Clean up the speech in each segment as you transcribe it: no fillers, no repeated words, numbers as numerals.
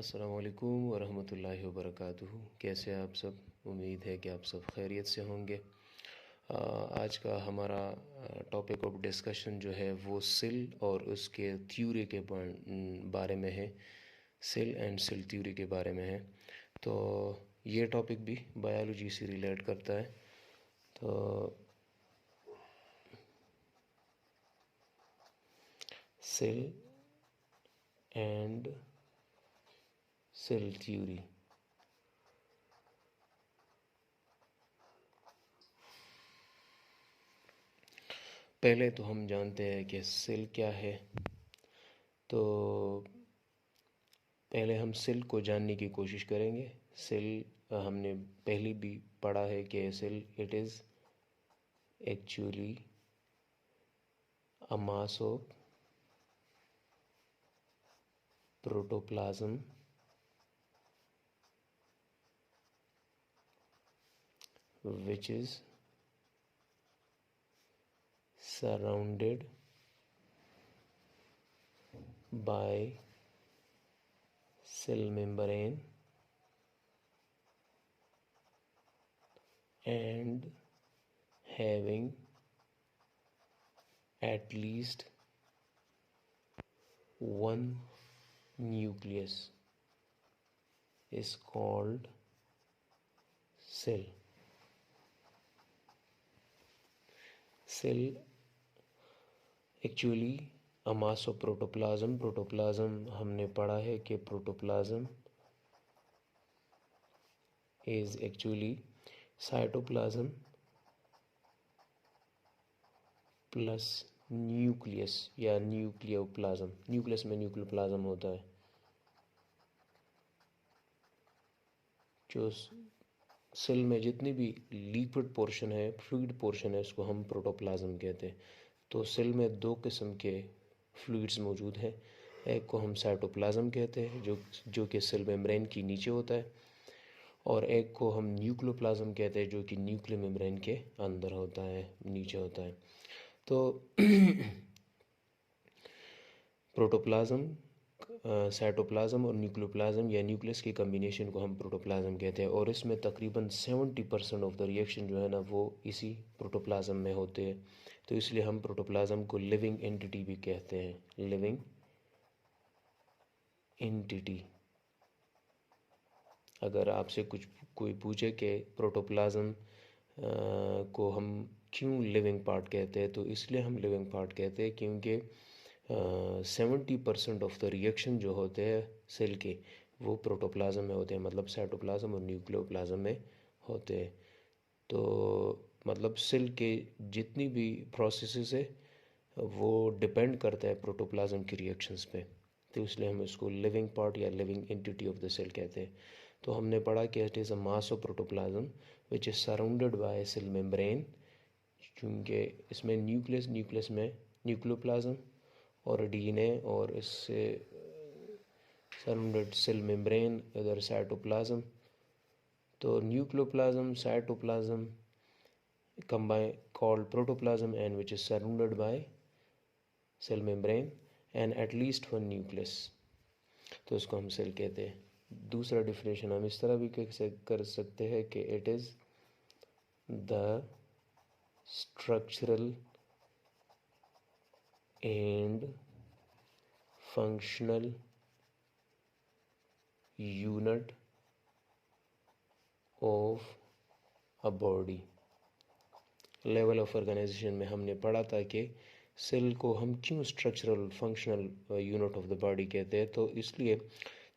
अस्सलाम वालेकुम वरहमतुल्लाहि वबरकातुहू। कैसे हैं आप सब? उम्मीद है कि आप सब खैरियत से होंगे। आज का हमारा टॉपिक ऑफ डिस्कशन जो है वो सेल और उसके थ्योरी के बारे में है। सेल एंड सेल थ्योरी के बारे में है। तो ये टॉपिक भी बायोलॉजी से रिलेट करता है। तो सेल एंड सेल थ्योरी। पहले तो हम जानते हैं कि सेल क्या है। तो पहले हम सेल को जानने की कोशिश करेंगे। सेल हमने पहले भी पढ़ा है कि cell it is actually a mass of protoplasm which is surrounded by cell membrane and having at least one nucleus is called cell. Cell actually a mass of protoplasm. Protoplasm हमने पढ़ा है कि protoplasm is actually cytoplasm plus nucleus या nucleoplasm. Nucleus में nucleoplasm होता है। जो cell में जितनी भी लिक्विड पोर्शन है, फ्लूइड पोर्शन है, उसको हम प्रोटोप्लाज्म कहते हैं। तो सेल में दो किस्म के फ्लूइड्स मौजूद हैं। एक को हम साइटोप्लाज्म कहते हैं जो कि सेल मेम्ब्रेन के नीचे होता है, और एक को हम न्यूक्लियोप्लाज्म कहते हैं जो कि न्यूक्लियर मेम्ब्रेन के अंदर होता है, नीचे होता है। तो प्रोटोप्लाज्म, साइटोप्लाज्म और न्यूक्लियोप्लाज्म या न्यूक्लियस की कम्बिनेशन को हम प्रोटोप्लाज्म कहते हैं, और इसमें तकरीबन 70% ऑफ द रिएक्शन जो है ना वो इसी प्रोटोप्लाज्म में होते हैं। तो इसलिए हम प्रोटोप्लाज्म को लिविंग एंटिटी भी कहते हैं। Living entity. अगर आपसे कोई पूछे कि प्रोटोप्लाज्म को हम क्यों लिविंग पार्ट कहते हैं, तो इसलिए हम लिविंग पार्ट कहते हैं क्योंकि 70% ऑफ द रिएक्शन जो होते हैं सेल के वो प्रोटोप्लाज्म में होते हैं, मतलब साइटोप्लाज्म और न्यूक्लियोप्लाज्म में होते हैं। तो मतलब सेल के जितनी भी प्रोसेसेस है वो डिपेंड करता है प्रोटोप्लाज्म की रिएक्शंस पे। तो इसलिए हम इसको लिविंग पार्ट या living entity of the cell कहते हैं। तो हमने पढ़ा कि it is a mass of protoplasm which is surrounded by cell membrane, क्योंकि इसमें न्यूक्लियस में न्यूक्लियोप्लाज्म और डीएनए, और इससे सराउंडेड सेल मेम्ब्रेन, इधर साइटोप्लाज्म। तो nucleoplasm, cytoplasm combine called protoplasm and which is surrounded by cell membrane and at least one nucleus, तो इसको हम सेल कहते हैं। दूसरा डिफिनेशन हम इस तरह भी कर सकते हैं कि it is the structural and functional unit of a body. Level of organization में हमने पढ़ा था कि सेल को हम क्यों structural functional unit of the body कहते हैं। तो इसलिए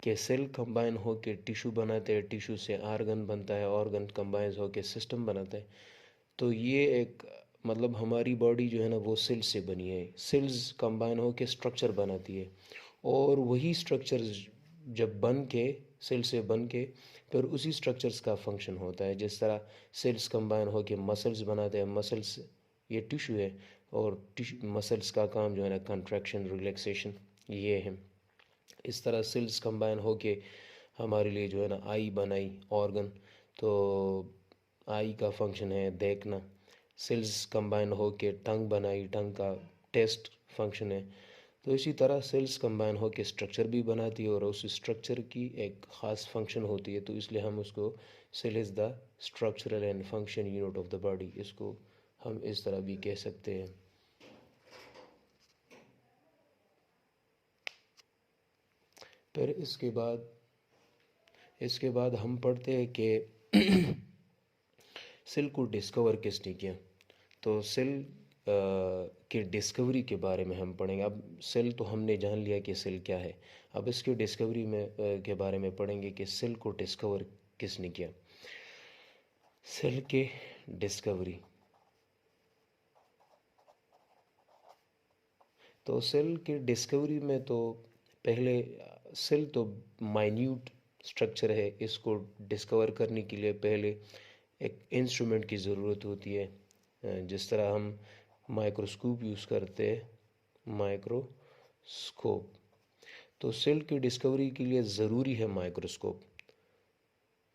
कि सेल कंबाइन होकर टिश्यू बनाते हैं, टिश्यू से ऑर्गन बनता है, ऑर्गन कंबाइन होकर सिस्टम बनाता है। तो ये एक मतलब हमारी बॉडी जो है ना वो सेल से बनी है। सेल्स कंबाइन होकर स्ट्रक्चर बनाती है, और वही स्ट्रक्चर्स जब बन के सेल से बन के फिर उसी स्ट्रक्चर्स का फंक्शन होता है। जिस तरह सेल्स कंबाइन होकर मसल्स बनाते हैं, मसल्स ये टिश्यू है, और मसल्स का काम जो है ना कंट्रैक्शन, रिलैक्सेशन, ये है। इस तरह सेल्स कंबाइन होके हमारे लिए जो है ना आई बनाई ऑर्गन। तो आई का फंक्शन है देखना। सेल्स कंबाइन होके टंग बनाई, टंग का टेस्ट फंक्शन है। तो इसी तरह सेल्स कंबाइन होकर स्ट्रक्चर भी बनाती है और उस स्ट्रक्चर की एक ख़ास फंक्शन होती है, तो इसलिए हम उसको cell is the structural and function unit of the body, इसको हम इस तरह भी कह सकते हैं। फिर इसके बाद हम पढ़ते हैं कि सेल को डिस्कवर किसने किया। तो सेल के डिस्कवरी के बारे में हम पढ़ेंगे। अब सेल तो हमने जान लिया कि सेल क्या है, अब इसके डिस्कवरी में के बारे में पढ़ेंगे कि सेल को डिस्कवर किसने किया। सेल के डिस्कवरी, तो सेल के डिस्कवरी में तो पहले सेल तो माइन्यूट स्ट्रक्चर है, इसको डिस्कवर करने के लिए पहले एक इंस्ट्रूमेंट की ज़रूरत होती है, जिस तरह हम माइक्रोस्कोप यूज़ करते हैं, माइक्रोस्कोप। तो सेल की डिस्कवरी के लिए ज़रूरी है microscope.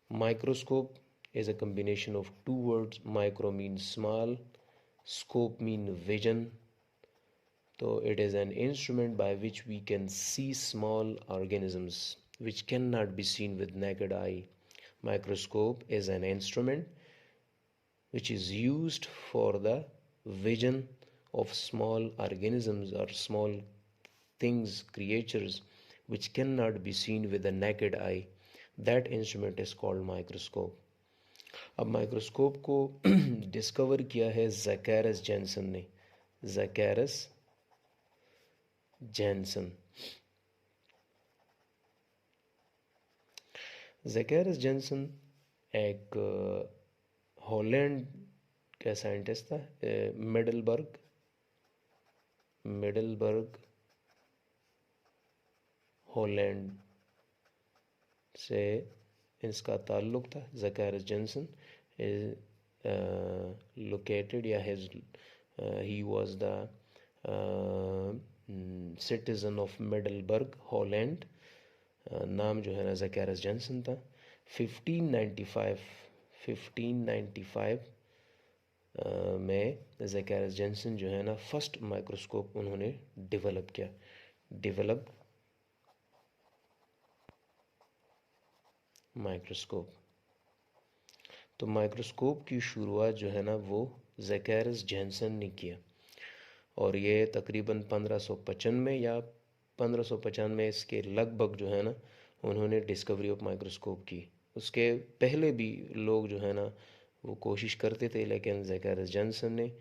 Microscope is a combination of two words, micro mean small, scope mean vision. तो it is an instrument by which we can see small organisms which cannot be seen with naked eye. Microscope is an instrument which is used for the vision of small organisms or small things, creatures which cannot be seen with the naked eye. That instrument is called microscope. अब microscope को discover किया है ज़ैकेरस Jansen ने। ज़ैकेरस Jansen, ज़ैकेरस Jansen एक Holland का scientist था, मिडलबर्ग Holland से इसका ताल्लुक़ था। ज़ैकेरस जैनसन लोकेटेड या he was the citizen of Middelburg Holland. नाम जो है ना ज़ैकेरस जैनसन था। 1595 में ज़ैकेरस जैनसन जो है ना फर्स्ट माइक्रोस्कोप उन्होंने डेवलप किया। माइक्रोस्कोप, तो माइक्रोस्कोप की शुरुआत जो है ना वो ज़ैकेरस जैनसन ने किया और ये तकरीबन 1595 या 1595 इसके लगभग जो है ना उन्होंने डिस्कवरी ऑफ माइक्रोस्कोप की। उसके पहले भी लोग जो है ना वो कोशिश करते थे, लेकिन ज़ैकेरस जैनसन ने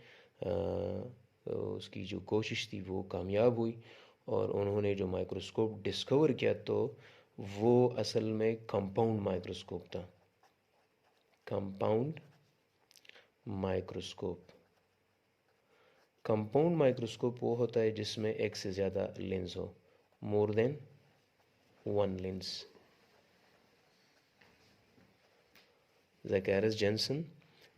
उसकी जो कोशिश थी वो कामयाब हुई और उन्होंने जो माइक्रोस्कोप डिस्कवर किया तो वो असल में कंपाउंड माइक्रोस्कोप था। कंपाउंड माइक्रोस्कोप, कंपाउंड माइक्रोस्कोप वो होता है जिसमें एक से ज़्यादा लेंस हो, more than one lens. Zacchaeus Jensen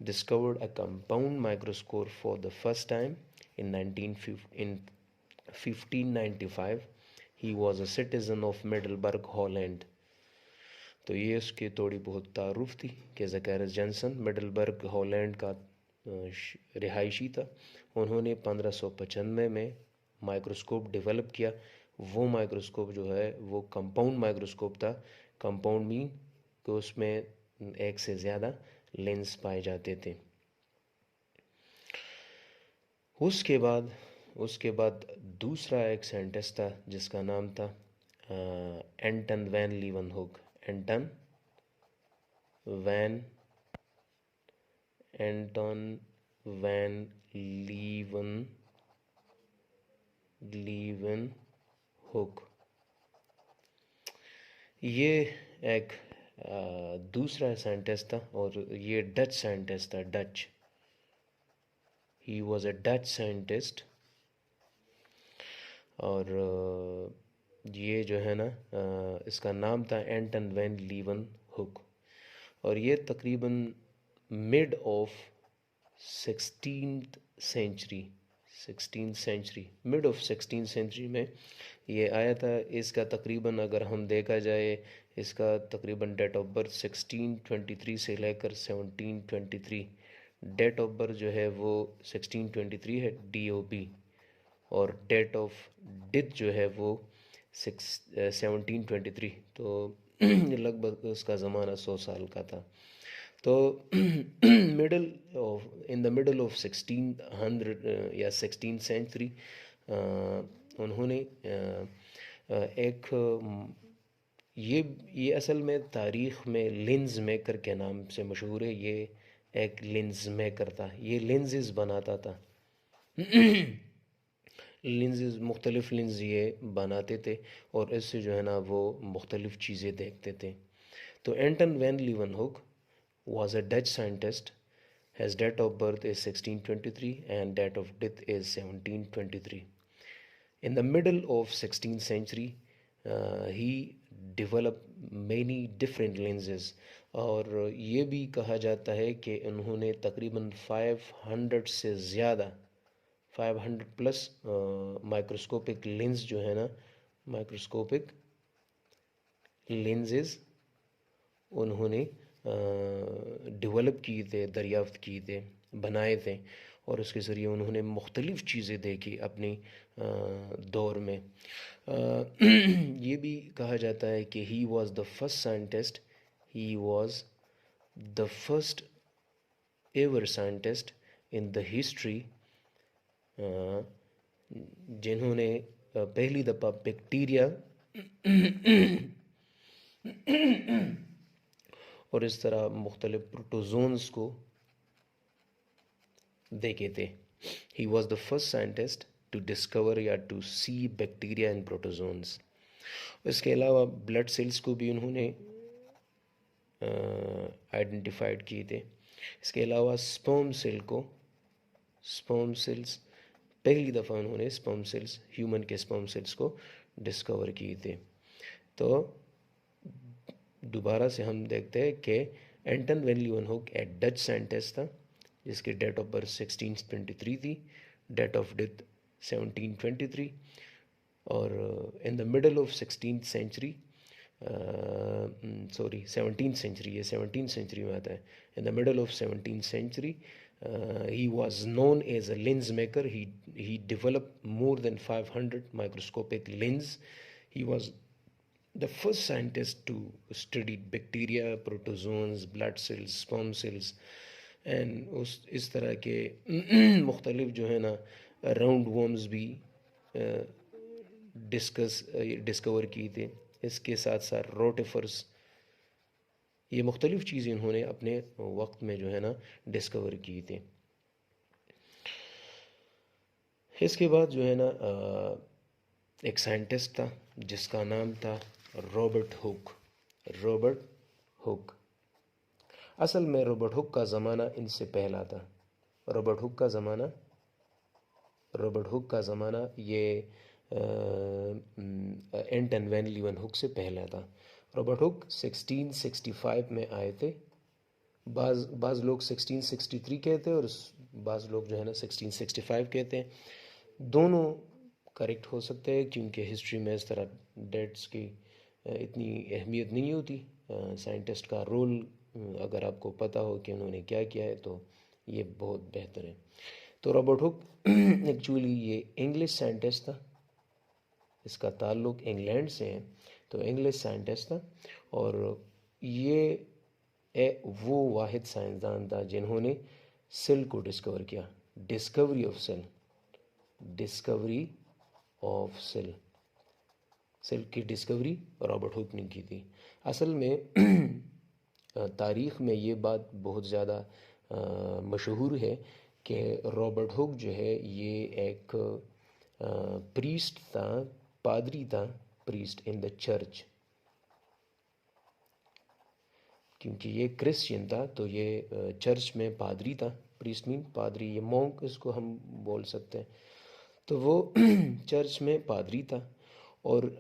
discovered a compound microscope for the first time in 1595. He was a citizen of Middelburg, Holland. तो ये उसकी थोड़ी बहुत तारुफ थी कि ज़ैकेरस जैनसन मिडलबर्ग हॉलैंड का रिहायशी था। उन्होंने 1595 में माइक्रोस्कोप डेवलप किया। वो माइक्रोस्कोप जो है वो कंपाउंड माइक्रोस्कोप था। कंपाउंड मीन कि उसमें एक से ज़्यादा लेंस पाए जाते थे। उसके बाद दूसरा एक साइंटिस्ट था जिसका नाम था एंटन वैन लीवनहुक। एंटन वैन लीवनहुक, ये एक दूसरा साइंटिस्ट था और ये डच साइंटिस्ट था। Dutch, he was a Dutch scientist और ये जो है ना इसका नाम था एंटन वैन लीवनहुक और ये तकरीबन मिड ऑफ 16th सेंचुरी में ये आया था। इसका तकरीबन अगर हम देखा जाए इसका तकरीबन डेट ऑफ बर्थ 1623 से लेकर 1723, डेट ऑफ बर्थ जो है वो 1623 है, DOB और डेट ऑफ डेथ जो है वो 1723, तो लगभग उसका ज़माना 100 साल का था। तो middle of in the middle of 1600 या 16th सेंचुरी उन्होंने एक ये असल में तारीख़ में लेंस मेकर के नाम से मशहूर है। ये एक लेंस मेकर था, ये लेंसेज बनाता था। लेंसेज मुख्तलिफ़ लेंस ये बनाते थे और इससे जो है ना वो मुख्तलिफ़ चीज़ें देखते थे। तो एंटन van लीeuwenhoek was a Dutch scientist. His date of birth is 1623 and date of death is 1723. In the middle of 16th century, he developed many different lenses और ये भी कहा जाता है कि उन्होंने तकरीबन 500 से ज़्यादा 500 प्लस माइक्रोस्कोपिक लेंस जो है ना, माइक्रोस्कोपिक लेंसेज उन्होंने डेवलप किए थे, दरियाफ्त किए थे, बनाए थे और उसके ज़रिए उन्होंने मुख्तलिफ़ चीज़ें देखी अपनी दौर में। ये भी कहा जाता है कि he was the first scientist, he was the first ever scientist in the history जिन्होंने पहली दफ़ा बैक्टीरिया और इस तरह मुख्तलिफ प्रोटोजोन्स को देखे थे। He was the first scientist to discover या to see bacteria in protozoans. इसके अलावा ब्लड सेल्स को भी उन्होंने आइडेंटिफाइड किए थे। इसके अलावा स्पर्म सेल को, स्पर्म सेल्स पहली दफ़ा उन्होंने स्पर्म सेल्स, ह्यूमन के स्पर्म सेल्स को डिस्कवर किए थे। तो दोबारा से हम देखते हैं कि एंटन वैन लीeuwenhoek एक डच साइंटिस्ट था जिसकी डेट ऑफ बर्थ 1623 थी, डेट ऑफ डेथ 1723 और in the middle of 16th century, sorry 17th century, ये 17th सेंचुरी में आता है। In the middle of 17th century he was known as a lens maker. He developed more than 500 microscopic lens. He was the first scientist to study bacteria, protozoans, blood cells, sperm cells and इस तरह के मुख्तलिफ जो है ना round worms भी discover किए थे। इसके साथ साथ रोटिफर्स, ये मुख्तलिफ़ चीज़ें इन्होंने अपने वक्त में जो है ना डिस्कवर किए थे। इसके बाद जो है ना एक साइंटिस्ट था जिसका नाम था रॉबर्ट हुक। रॉबर्ट हुक, असल में रॉबर्ट हुक का ज़माना इनसे पहला था। रॉबर्ट हुक का ज़माना ये एंटन वैन लीeuwenhoek से पहला था। रॉबर्ट हुक 1665 में आए थे। बाज़ लोग 1663 कहते हैं और बाज़ लोग जो है ना 1665 कहते हैं। दोनों करेक्ट हो सकते हैं क्योंकि हिस्ट्री में इस तरह डेट्स की इतनी अहमियत नहीं होती। साइंटिस्ट का रोल अगर आपको पता हो कि उन्होंने क्या किया है तो ये बहुत बेहतर है। तो रॉबर्ट हुक एक्चुअली ये इंग्लिश साइंटिस्ट था, इसका ताल्लुक इंग्लैंड से है, तो इंग्लिश साइंटिस्ट था और ये वो वाहिद साइंसदान था जिन्होंने सेल को डिस्कवर किया। Discovery of cell, discovery of cell, cell की डिस्कवरी रॉबर्ट हुक ने की थी। असल में तारीख़ में ये बात बहुत ज़्यादा मशहूर है कि रॉबर्ट हुक जो है ये एक प्रीस्ट था, पादरी था, प्रीस्ट इन द चर्च। क्योंकि ये क्रिश्चियन था तो ये चर्च में पादरी था। प्रीस्ट मीन पादरी, ये मॉन्क इसको हम बोल सकते हैं। तो वो चर्च में पादरी था और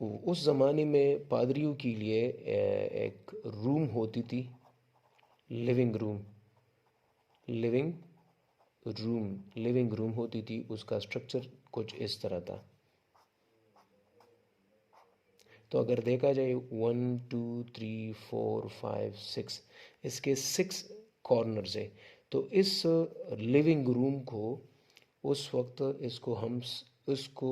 उस ज़माने में पादरियों के लिए एक रूम होती थी, लिविंग रूम, लिविंग रूम होती थी। उसका स्ट्रक्चर कुछ इस तरह था। तो अगर देखा जाए 1 2 3 4 5 6, इसके 6 कॉर्नर से, तो इस लिविंग रूम को उस वक्त इसको हम उसको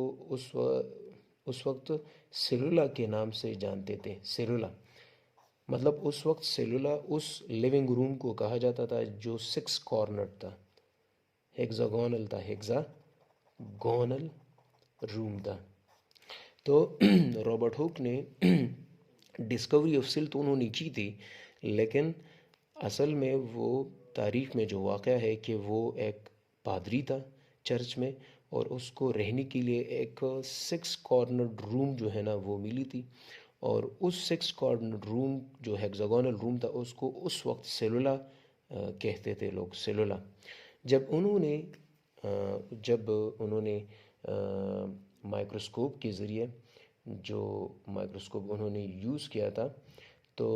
उस वक्त सेलुला के नाम से जानते थे। सेलुला मतलब उस वक्त सेलुला उस लिविंग रूम को कहा जाता था जो 6 कॉर्नर था, हेक्सागोनल था, हेक्सागोनल रूम था। तो रॉबर्ट हुक ने डिस्कवरी ऑफ सेल तो उन्होंने की थी, लेकिन असल में वो तारीख में जो वाक़या है कि वो एक पादरी था चर्च में, और उसको रहने के लिए एक 6 कॉर्नर रूम जो है ना वो मिली थी, और उस 6 कॉर्नर रूम जो हेक्सागोनल रूम था उसको उस वक्त सेलुला कहते थे लोग, सेलुला। जब उन्होंने माइक्रोस्कोप के ज़रिए जो माइक्रोस्कोप उन्होंने यूज़ किया था, तो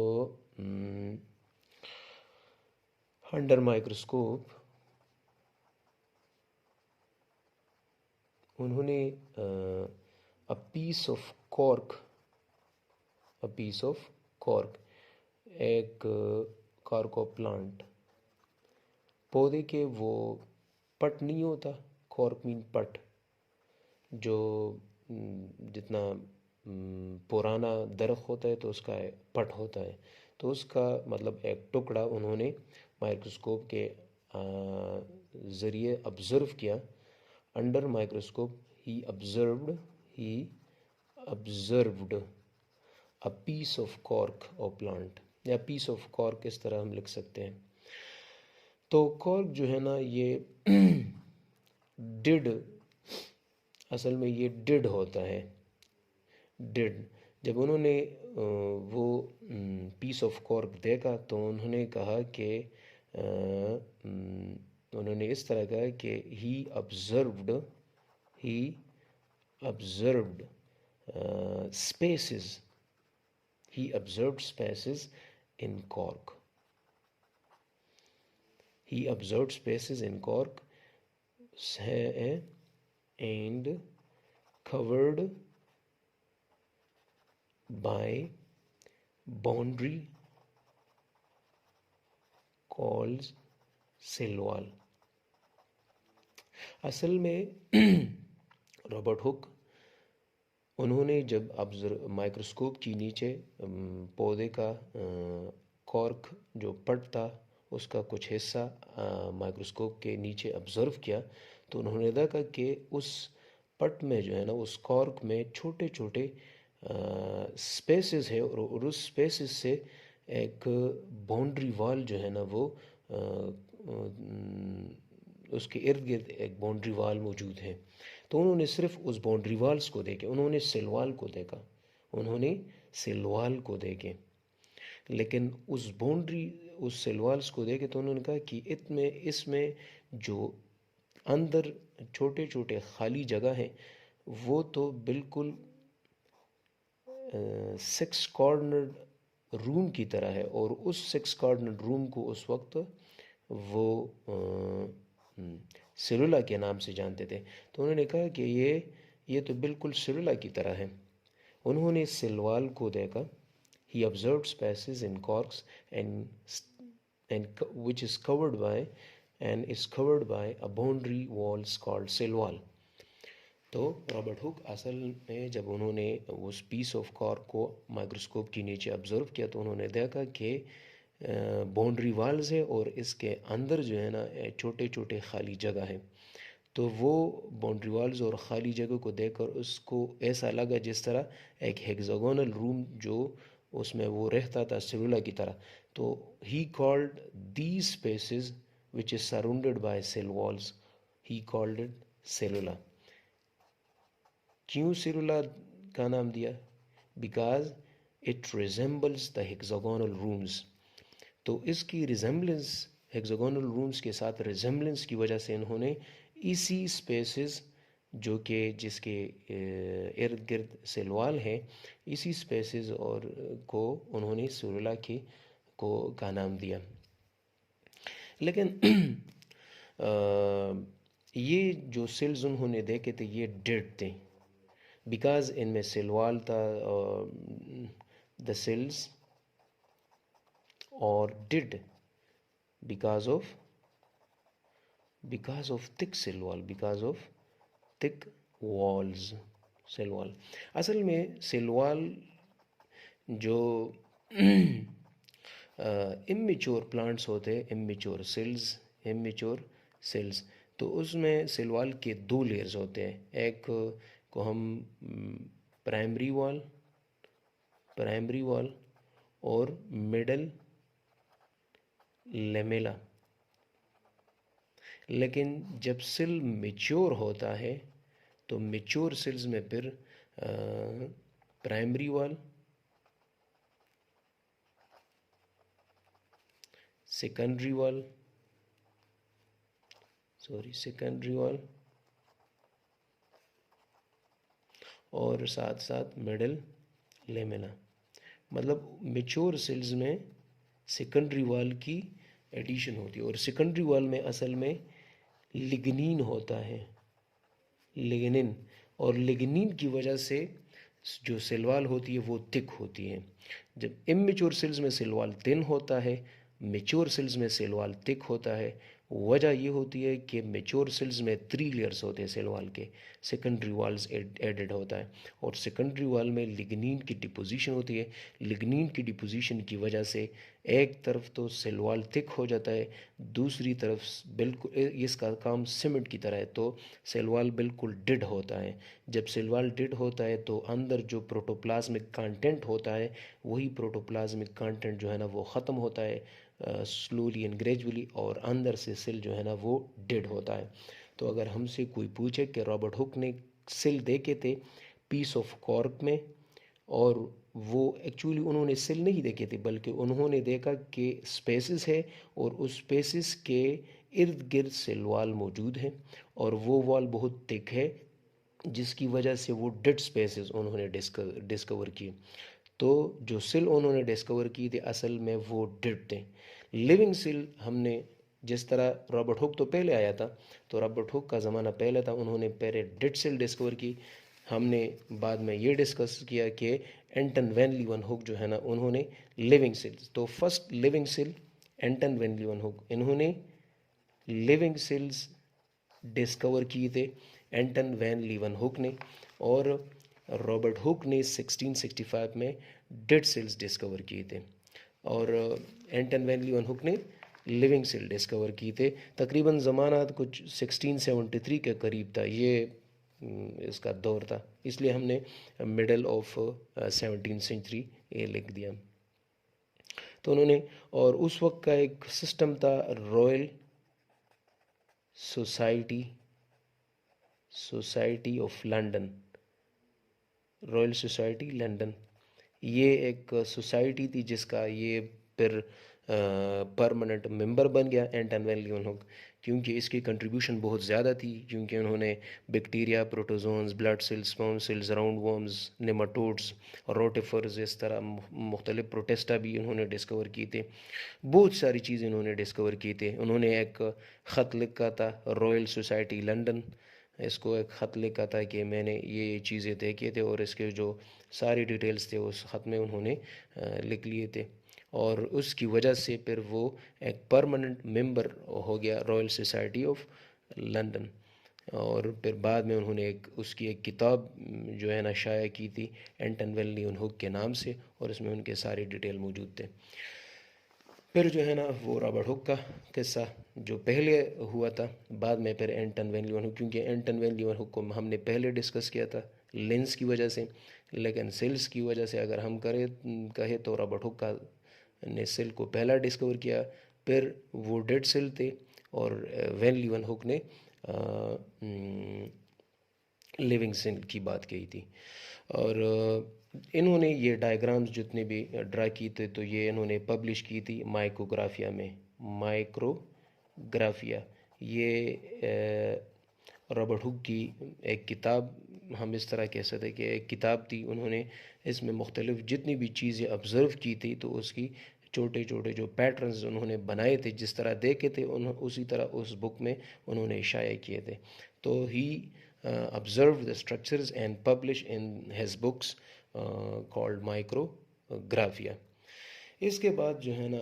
अंडर माइक्रोस्कोप उन्होंने अ पीस ऑफ कॉर्क एक कार्को प्लांट, पौधे के वो पट नहीं होता, कॉर्क मीन पट, जो जितना पुराना दरख्त होता है तो उसका पट होता है, तो उसका मतलब एक टुकड़ा उन्होंने माइक्रोस्कोप के ज़रिए ऑब्ज़र्व किया। Under microscope he observed a piece of cork और प्लांट, या पीस ऑफ कॉर्क इस तरह हम लिख सकते हैं। तो कॉर्क जो है ना ये डिड, असल में ये डिड होता है, डिड। जब उन्होंने वो पीस ऑफ कॉर्क देखा तो उन्होंने कहा कि उन्होंने इस तरह कहा कि ही ऑब्ज़र्व्ड spaces he observed spaces in cork. He observed spaces in cork and covered by boundary called cell wall. असल में रॉबर्ट हुक उन्होंने जब माइक्रोस्कोप के नीचे पौधे का कॉर्क जो पट था उसका कुछ हिस्सा माइक्रोस्कोप के नीचे ऑब्ज़र्व किया, तो उन्होंने देखा कि उस पट में जो है ना, उस कॉर्क में छोटे छोटे स्पेसेस है, और उस स्पेसेस से एक बाउंड्री वाल जो है ना वो उसके इर्द गिर्द एक बाउंड्री वाल मौजूद है। तो उन्होंने सिर्फ उस बाउंड्री वाल्स को देखे, उन्होंने सेलवाल को देखा, उन्होंने सेलवाल को देखे, लेकिन उस सेलवाल्स को देखे तो उन्होंने कहा कि इसमें जो अंदर छोटे छोटे खाली जगह हैं वो तो बिल्कुल 6 कॉर्नर रूम की तरह है, और उस 6 कॉर्नर रूम को उस वक्त वो सेलुला के नाम से जानते थे। तो उन्होंने कहा कि ये तो बिल्कुल सेलुला की तरह है। उन्होंने सेलवाल को देखा। He observed spaces in corks and which is covered by a boundary walls called cell wall. तो रॉबर्ट हुक असल में जब उन्होंने उस पीस ऑफ कॉर्क को माइक्रोस्कोप के नीचे ऑब्ज़र्व किया तो उन्होंने देखा कि बाउंड्री वाल्स है और इसके अंदर जो है ना छोटे छोटे खाली जगह है। तो वो बाउंड्री वाल्स और ख़ाली जगह को देखकर उसको ऐसा लगा जिस तरह एक हेक्सागोनल रूम जो उसमें वो रहता था सेलुला की तरह। तो he called these spaces which is surrounded by cell walls, he called it cellula. क्यों सेलुला का नाम दिया? Because it resembles the hexagonal rooms. तो इसकी रिजेंबलेंस हेक्सागोनल रूम्स के साथ रिजेंबलेंस की वजह से इन्होंने इसी स्पेसेस जो कि जिसके इर्द गिर्द सेलवाल है, इसी स्पेसेस और को उन्होंने सेलुला का नाम दिया। लेकिन ये जो सेल्स उन्होंने देखे थे ये डेड थे, बिकॉज इनमें सेलवाल था। द सेल्स और did because of because of thick cell wall, because of thick walls, cell wall. असल में सेल वॉल जो इमेच्योर प्लांट्स होते हैं, इमेच्योर सेल्स, तो उसमें सेल वॉल के दो लेयर्स होते हैं। एक को हम प्राइमरी वॉल और मिडल लेमेला। लेकिन जब सेल मेच्योर होता है तो मेच्योर सेल्स में फिर प्राइमरी वॉल, सेकेंडरी वॉल और साथ साथ मिडल लेमिना। मतलब मेच्योर सेल्स में सेकेंडरी वॉल की एडिशन होती है, और सेकेंडरी वॉल में असल में लिग्निन होता है, लिग्निन, और लिग्निन की वजह से जो सेल वॉल होती है वो थिक होती है। जब इमेच्योर सेल्स में सेल वॉल थिन होता है, मेच्योर सेल्स में सेल वॉल थिक होता है। वजह ये होती है कि मेच्योर सेल्स में 3 लेयर्स होते हैं सेल वॉल के, सेकेंडरी वॉल्स एडेड होता है, और सेकेंडरी वॉल में लिग्निन की डिपोजिशन होती है। लिग्निन की डिपोजिशन की वजह से एक तरफ तो सेल वॉल थिक हो जाता है, दूसरी तरफ बिल्कुल इसका काम सीमेंट की तरह है, तो सेल वॉल बिल्कुल डेड होता है। जब सेल वॉल डेड होता है तो अंदर जो प्रोटोप्लाज्मिक कंटेंट होता है, वही प्रोटोप्लाज्मिक कंटेंट जो है ना वो ख़त्म होता है स्लोली एंड ग्रेजुअली, और अंदर से सेल जो है ना वो डेड होता है। तो अगर हमसे कोई पूछे कि रॉबर्ट हुक ने सेल देखे थे पीस ऑफ कॉर्क में, और वो एक्चुअली उन्होंने सेल नहीं देखे थे, बल्कि उन्होंने देखा कि स्पेसिस है और उस स्पेसिस के इर्द गिर्द सेल वॉल मौजूद है, और वो वॉल बहुत थिक है, जिसकी वजह से वो डेड स्पेसेस उन्होंने डिस्कवर किए। तो जो सेल उन्होंने डिस्कवर की थी असल में वो डेड थे। लिविंग सेल हमने, जिस तरह रॉबर्ट हुक तो पहले आया था, तो रॉबर्ट हुक का ज़माना पहले था, उन्होंने पहले डेड सेल डिस्कवर की। हमने बाद में ये डिस्कस किया कि एंटन वैन लीवन हुक जो है ना, उन्होंने लिविंग सेल्स, तो फर्स्ट लिविंग सेल एंटन वैन लीवन हुक, इन्होंने लिविंग सेल्स डिस्कवर किए थे एंटन वैन लीवन हुक ने, और रॉबर्ट हुक ने 1665 में डेड सेल्स डिस्कवर किए थे, और एंटन वैन लीवन हुक ने लिविंग सेल डिस्कवर किए थे। तकरीबन ज़माना कुछ 1673 के करीब था ये, इसका दौर था, इसलिए हमने मिडल ऑफ 17th सेंचुरी ये लिख दिया। तो उन्होंने, और उस वक्त का एक सिस्टम था royal society of London, royal society London, ये एक सोसाइटी थी जिसका ये फिर परमानेंट मेंबर बन गया एंटन वैन लीवन हुक, क्योंकि इसकी कंट्रीब्यूशन बहुत ज़्यादा थी, क्योंकि उन्होंने bacteria, protozoans, blood cells, sperm cells, round worms, nematodes, rotifers, इस तरह मुख्तलिफ प्रोटेस्टा भी उन्होंने डिस्कवर किए थे। बहुत सारी चीज़ें उन्होंने डिस्कवर की थे। उन्होंने एक ख़त लिखा था रॉयल सोसाइटी लंदन, इसको एक ख़त लिखा था कि मैंने ये चीज़ें देखे थे, और इसके जो सारी डिटेल्स थे उस ख़त में उन्होंने लिख लिए थे, और उसकी वजह से फिर वो एक परमानेंट मेंबर हो गया रॉयल सोसाइटी ऑफ लंदन। और फिर बाद में उन्होंने उसकी एक किताब जो है ना शाया की थी एंटन वैन लीवन हुक के नाम से, और इसमें उनके सारे डिटेल मौजूद थे। फिर जो है ना वो रॉबर्ट हुक का किस्सा जो पहले हुआ था, बाद में फिर एंटन वैन लीवन हुक, क्योंकि एंटन वैन लीवन हुक को हमने पहले डिस्कस किया था लेंस की वजह से, लेकिन सेल्स की वजह से अगर हम कहे तो रॉबर्ट हुक का ने सेल को पहला डिस्कवर किया, फिर वो डेड सेल थे, और वैन लीवन हुक ने लिविंग सेल की बात कही थी। और इन्होंने ये डायग्राम्स जितने भी ड्रा किए थे, तो ये इन्होंने पब्लिश की थी माइक्रोग्राफिया में, माइक्रोग्राफिया, ये रॉबर्ट हुक की एक किताब, हम इस तरह कह सकते कि एक किताब थी। उन्होंने इसमें मुख्तलिफ जितनी भी चीज़ें ऑब्ज़र्व की थी, तो उसकी छोटे छोटे जो पैटर्न्स उन्होंने बनाए थे, जिस तरह देखे थे उसी तरह उस बुक में उन्होंने शाया किए थे। तो ही observed the structures and published in his books called Micrographia. इसके बाद जो है ना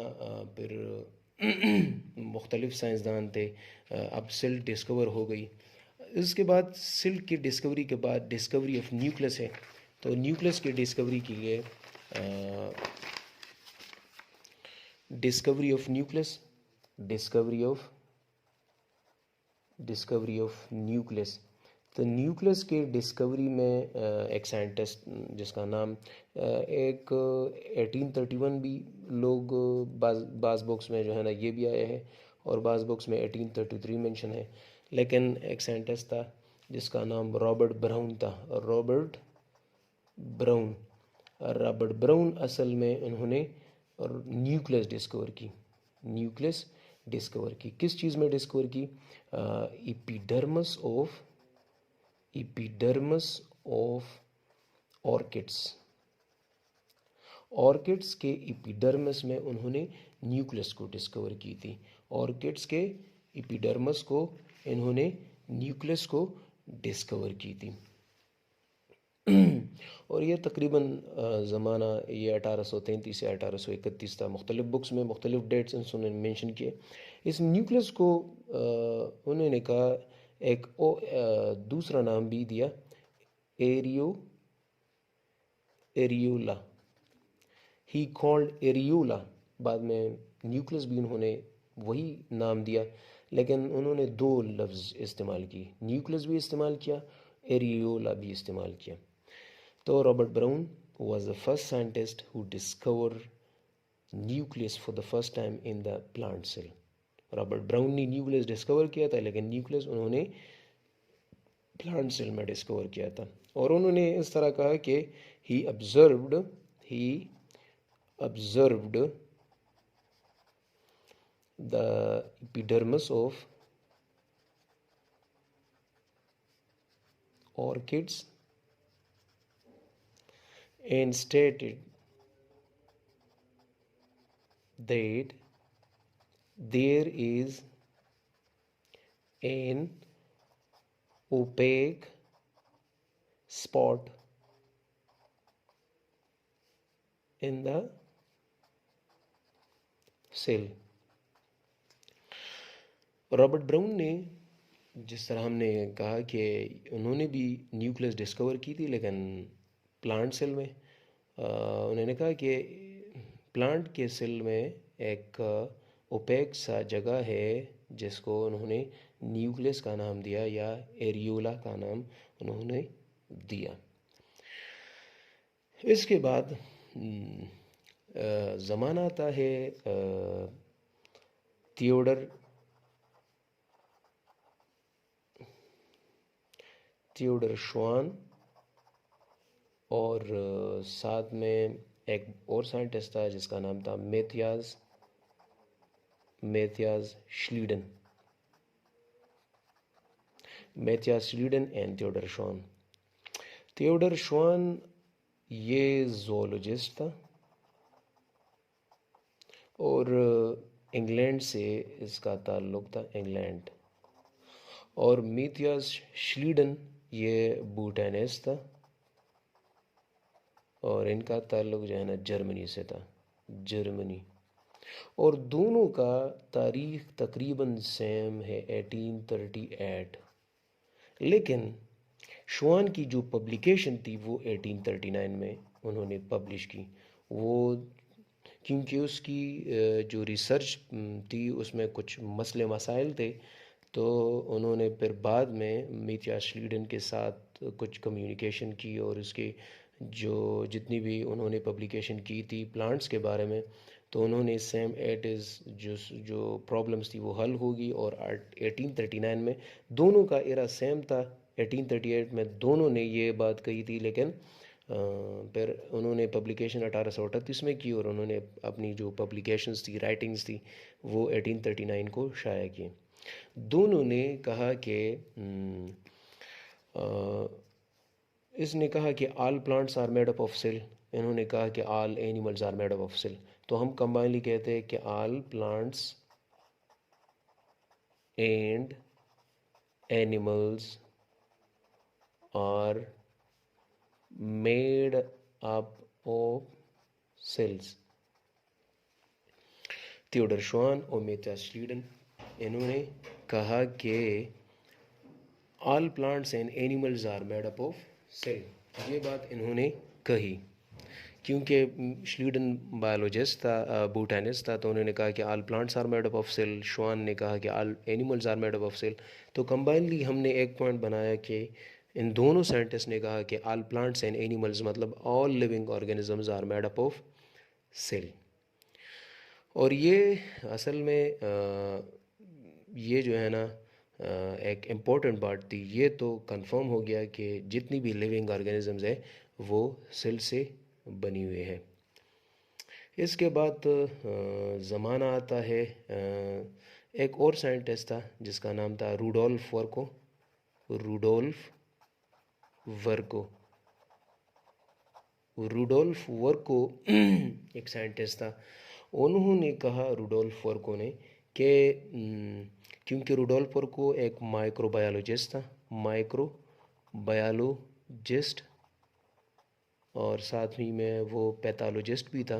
फिर मुख्तलिफ साइंसदान थे। अब सेल डिस्कवर हो गई। इसके बाद सेल की डिस्कवरी के बाद डिस्कवरी ऑफ न्यूक्लियस है। तो न्यूक्लियस की डिस्कवरी के लिए discovery of nucleus, discovery of nucleus. तो न्यूक्लियस के डिस्कवरी में एक साइंटिस्ट जिसका नाम एक 1831 भी लोग बाज़ बुक्स में जो है ना ये भी आया है, और बाज़ बुक्स में 1833 मेंशन है। लेकिन एक साइंटिस्ट था जिसका नाम रॉबर्ट ब्राउन था। रॉबर्ट ब्राउन असल में उन्होंने न्यूक्लियस डिस्कवर की। किस चीज़ में डिस्कवर की? एपिडर्मस ऑफ ऑर्किड्स के एपिडर्मस में उन्होंने न्यूक्लियस को डिस्कवर की थी। ऑर्किड्स के एपिडर्मस को इन्होंने न्यूक्लियस को डिस्कवर की थी। और ये तकरीबन ज़माना ये 1833 से 1831 था। मुख्तलिफ बुक्स में मुख्तलिफ डेट्स उन्होंने मेंशन किए। इस न्यूक्लियस को उन्होंने कहा एक दूसरा नाम भी दिया, एरियोला। He called areola. बाद में न्यूक्लियस भी उन्होंने वही नाम दिया, लेकिन उन्होंने दो लफ्ज़ इस्तेमाल किए, न्यूक्लियस भी इस्तेमाल किया, एरियोला भी इस्तेमाल किया। तो Robert brown was the first scientist who discovered nucleus for the first time in the plant cell. Robert brown ने न्यूक्लियस डिस्कवर किया था, लेकिन न्यूक्लियस उन्होंने प्लांट सेल में डिस्कवर किया था। और उन्होंने इस तरह कहा कि he observed the epidermis of orchids and stated that there is an opaque spot in the cell. Robert brown ने, जिस तरह हमने कहा कि उन्होंने भी न्यूक्लियस डिस्कवर की थी, लेकिन प्लांट सेल में उन्होंने कहा कि प्लांट के सेल में एक ओपेक सा जगह है जिसको उन्होंने न्यूक्लियस का नाम दिया या एरियोला का नाम उन्होंने दिया। इसके बाद ज़माना आता है थियोडर श्वान, और साथ में एक और साइंटिस्ट था जिसका नाम था मैथियास श्लीडन एंड थियोडर श्वान ये जोलॉजिस्ट था और इंग्लैंड से इसका ताल्लुक़ था, इंग्लैंड। और मैथियास श्लीडन ये बूटानिस्ट था और इनका ताल्लुक़ जो है ना जर्मनी से था, जर्मनी। और दोनों का तारीख़ तकरीबन सेम है, 1838। लेकिन श्वान की जो पब्लिकेशन थी वो 1839 में उन्होंने पब्लिश की। वो क्योंकि उसकी जो रिसर्च थी उसमें कुछ मसले मसाइल थे, तो उन्होंने फिर बाद में मैथियास श्लीडन के साथ कुछ कम्युनिकेशन की और उसके जो जितनी भी उन्होंने पब्लिकेशन की थी प्लांट्स के बारे में, तो उन्होंने सेम एट इज़ जो प्रॉब्लम्स थी वो हल होगी। और 1839 में दोनों का एरा सेम था। 1838 में दोनों ने ये बात कही थी, लेकिन फिर उन्होंने पब्लिकेशन 1838 में की और उन्होंने अपनी जो पब्लिकेशंस थी, राइटिंग्स थी, वो 1839 को शाया की। दोनों ने कहा कि इसने कहा कि all plants are made up of cell, इन्होंने कहा कि all animals are made up of cell. तो हम कंबाइनली कहते हैं कि all plants and animals are made up of cells. Theodor Schwann और मेटा श्लीडन, इन्होंने कहा कि all plants and animals are made up of cell. ये बात इन्होंने कही क्योंकि श्लीडन बायोलॉजिस्ट था, बोटैनिस्ट था, तो उन्होंने कहा कि all plants are made up of cell. Schwann ने कहा कि all animals are made up of cell. तो कंबाइनली हमने एक पॉइंट बनाया कि इन दोनों साइंटिस्ट ने कहा कि ऑल प्लांट्स एंड एनिमल्स मतलब all living organisms are made up of cell. और ये असल में ये जो है ना एक इम्पॉर्टेंट बात थी। ये तो कंफर्म हो गया कि जितनी भी लिविंग ऑर्गेनिजम्स है वो सेल से बनी हुई है। इसके बाद ज़माना आता है, एक और साइंटिस्ट था जिसका नाम था Rudolf Virchow. Rudolf Virchow Rudolf Virchow एक साइंटिस्ट था। उन्होंने कहा, रूडोल्फ वर्को ने, कि क्योंकि रूडोल्फ वर्को एक माइक्रोबायोलॉजिस्ट था, माइक्रोबायोलॉजिस्ट, और साथ ही में वो पैथोलॉजिस्ट भी था।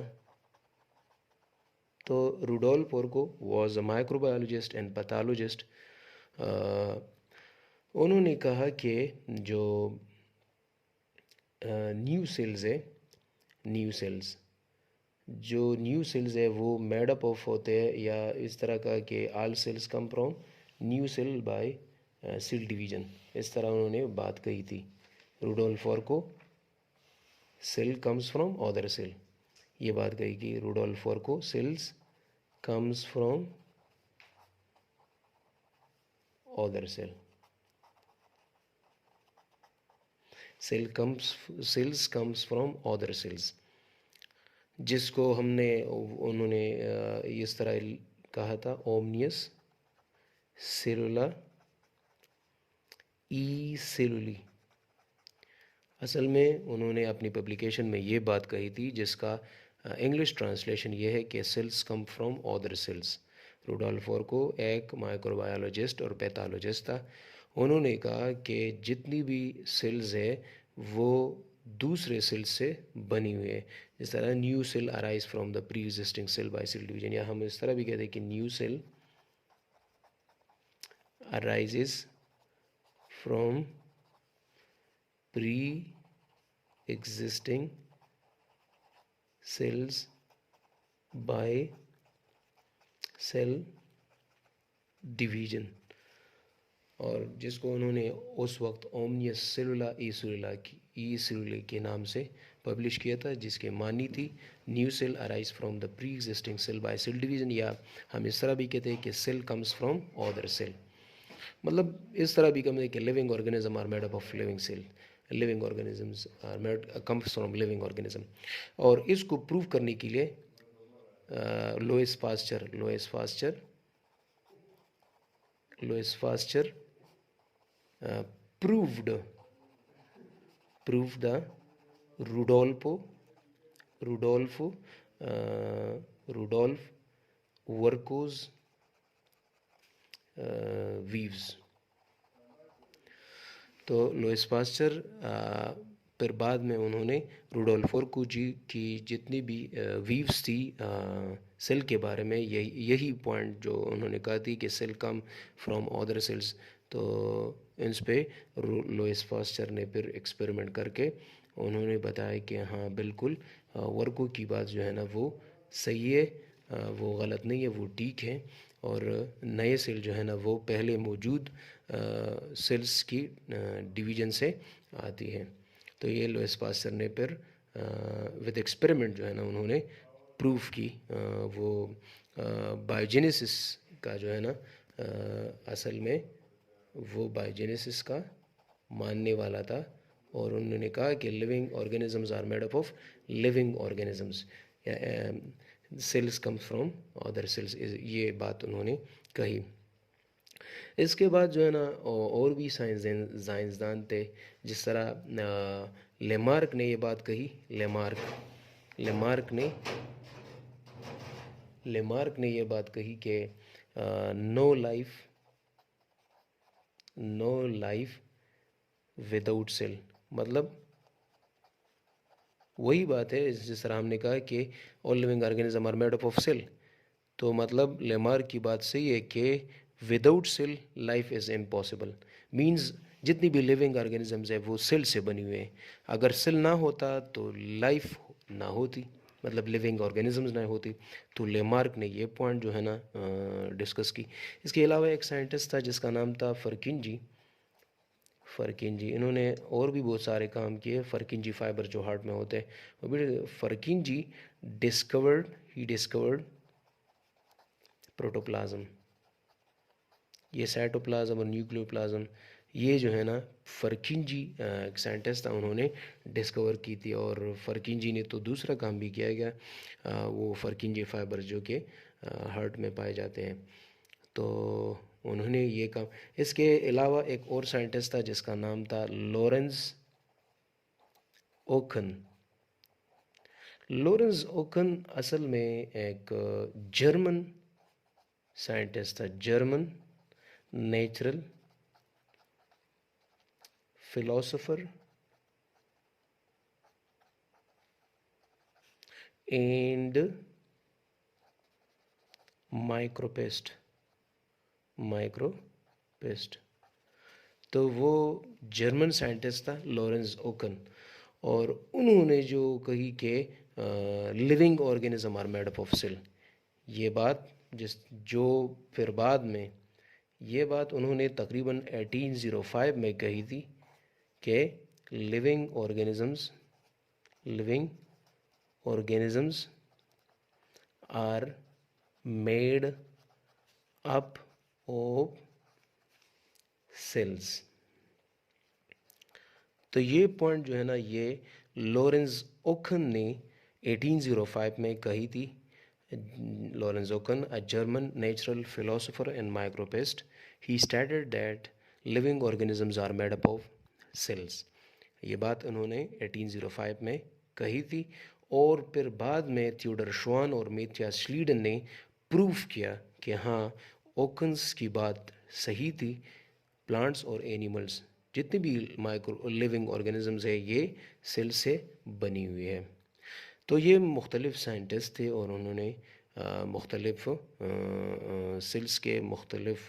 तो Rudolf Virchow was a microbiologist and pathologist. उन्होंने कहा कि जो न्यू सेल्स है, जो न्यू सेल्स है वो मेड अप ऑफ होते हैं, या इस तरह का कि all cells come from new cell by cell division, इस तरह उन्होंने बात कही थी Rudolf Virchow. Cell comes from other cell, ये बात कही कि Rudolf Virchow cells comes from other cell, cells comes from other cells, जिसको हमने उन्होंने इस तरह कहा था, ओमनियस सेलुला ई सेलुली। असल में उन्होंने अपनी पब्लिकेशन में ये बात कही थी, जिसका इंग्लिश ट्रांसलेशन ये है कि cells come from other cells. Rudolf Virchow एक माइक्रोबायोलॉजिस्ट और पैथोलॉजिस्ट था। उन्होंने कहा कि जितनी भी सेल्स है वो दूसरे सेल से बनी हुई है। इस तरह new cell arise from the pre existing cell by cell division, या हम इस तरह भी कहते हैं कि new cell arises from pre existing cells by cell division, और जिसको उन्होंने उस वक्त ओमनियस सेलुला ई सेलुला के नाम से पब्लिश किया था, जिसके मानी थी new cell arise from the pre existing cell by cell division, या हम इस तरह भी कहते हैं कि cell comes from other cell. मतलब इस तरह भी कहते हैं कि living organism are made up of living cell, living organisms are made comes from living organism. और इसको प्रूव करने के लिए Louis Pasteur proved the Rudolf Vircho's weaves। तो लोइस पास्चर फिर बाद में उन्होंने रूडोल्फ वर्को जी की जितनी भी वीव्स थी सेल के बारे में, यही पॉइंट जो उन्होंने कहा थी कि cell come from other cells, तो इन पे लोइस पास्चर ने फिर एक्सपेरिमेंट करके उन्होंने बताया कि हाँ बिल्कुल वर्को की बात जो है ना वो सही है, वो गलत नहीं है, वो ठीक है। और नए सेल जो है ना वो पहले मौजूद सेल्स की डिवीजन से आती है। तो ये लोइस पास्चर ने फिर विद एक्सपेरिमेंट जो है ना उन्होंने प्रूफ की। वो बायोजेनेसिस का जो है ना असल में वो बायोजेनेसिस का मानने वाला था, और उन्होंने कहा कि living organisms are made up of living organisms, cells come from other cells, ये बात उन्होंने कही। इसके बाद जो है ना और भी साइंसदान थे, जिस तरह लेमार्क ने ये बात कही। लेमार्क ने ये बात कही कि नो लाइफ विदाउट सेल, मतलब वही बात है जिस तरह हमने कहा कि all living organism are made up of cell. तो मतलब लेमार्क की बात सही है कि without cell life is impossible. Means जितनी भी लिविंग ऑर्गेनिजम्स है वो सेल से बनी हुए हैं। अगर सेल ना होता तो लाइफ ना होती, मतलब लिविंग ऑर्गेनिजम्स ना होती। तो लेमार्क ने ये पॉइंट जो है ना डिस्कस की। इसके अलावा एक साइंटिस्ट था जिसका नाम था फर्किंजी। इन्होंने और भी बहुत सारे काम किए। फर्किंजी फाइबर जो हार्ट में होते हैं, वो भी फर्किंजी डिस्कवर्ड प्रोटोप्लाज्म। ये साइटोप्लाज्म और न्यूक्लियोप्लाज्म, ये जो है ना फर्किंजी एक साइंटिस्ट था, उन्होंने डिस्कवर की थी। और फर्किंजी ने तो दूसरा काम भी किया गया, वो फर्किंजी फाइबर जो कि हार्ट में पाए जाते हैं, तो उन्होंने ये काम। इसके अलावा एक और साइंटिस्ट था जिसका नाम था लॉरेंस ओखन। लॉरेंस ओखन असल में एक जर्मन साइंटिस्ट था, German natural philosopher and microscopist. तो वो जर्मन साइंटिस्ट था लॉरेंस ओकन, और उन्होंने जो कही कि living organism are made up of cell, ये बात जो फिर बाद में ये बात उन्होंने तकरीबन 1805 में कही थी कि living organisms are made up of cells. तो ये पॉइंट जो है ना, ये लॉरेंस ओखन ने 1805 में कही थी। Lorenz Oken, a German natural philosopher and microscopist, he stated that living organisms are made up of cells. ये बात उन्होंने 1805 में कही थी। और फिर बाद में थियोडर श्वान और मेथिया श्लीडन ने प्रूफ किया कि हाँ, ओकन्स की बात सही थी। प्लांट्स और एनिमल्स जितने भी माइक्रो लिविंग ऑर्गेनिजम्स है, ये सेल से बनी हुई है। तो ये मुख्तलिफ साइंटिस्ट थे और उन्होंने मुख्तलिफ सेल्स के मुख्तलिफ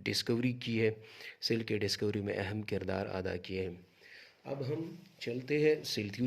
डिस्कवरी की है, सेल के डिस्कवरी में अहम किरदार अदा किए हैं। अब हम चलते हैं सेल थ्योरी